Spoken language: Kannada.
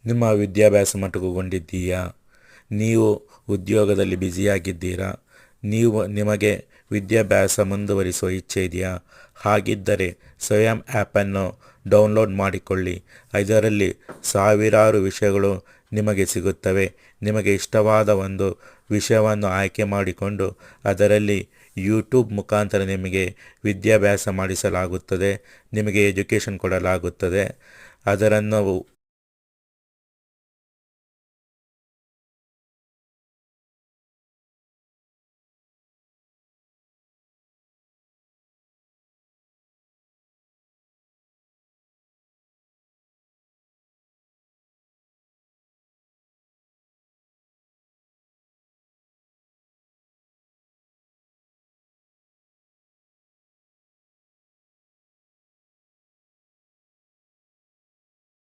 ನಿಮ್ಮ ವಿದ್ಯಾಭ್ಯಾಸ ಮೊಟಕುಗೊಂಡಿದ್ದೀಯಾ? ನೀವು ಉದ್ಯೋಗದಲ್ಲಿ ಬ್ಯುಸಿಯಾಗಿದ್ದೀರಾ? ನಿಮಗೆ ವಿದ್ಯಾಭ್ಯಾಸ ಮುಂದುವರಿಸುವ ಇಚ್ಛೆ ಇದೆಯಾ? ಹಾಗಿದ್ದರೆ ಸ್ವಯಂ ಆ್ಯಪನ್ನು ಡೌನ್ಲೋಡ್ ಮಾಡಿಕೊಳ್ಳಿ. ಇದರಲ್ಲಿ ಸಾವಿರಾರು ವಿಷಯಗಳು ನಿಮಗೆ ಸಿಗುತ್ತವೆ. ನಿಮಗೆ ಇಷ್ಟವಾದ ಒಂದು ವಿಷಯವನ್ನು ಆಯ್ಕೆ ಮಾಡಿಕೊಂಡು ಅದರಲ್ಲಿ ಯೂಟ್ಯೂಬ್ ಮುಖಾಂತರ ನಿಮಗೆ ವಿದ್ಯಾಭ್ಯಾಸ ಮಾಡಿಸಲಾಗುತ್ತದೆ. ನಿಮಗೆ ಎಜುಕೇಷನ್ ಕೊಡಲಾಗುತ್ತದೆ. ಅದನ್ನು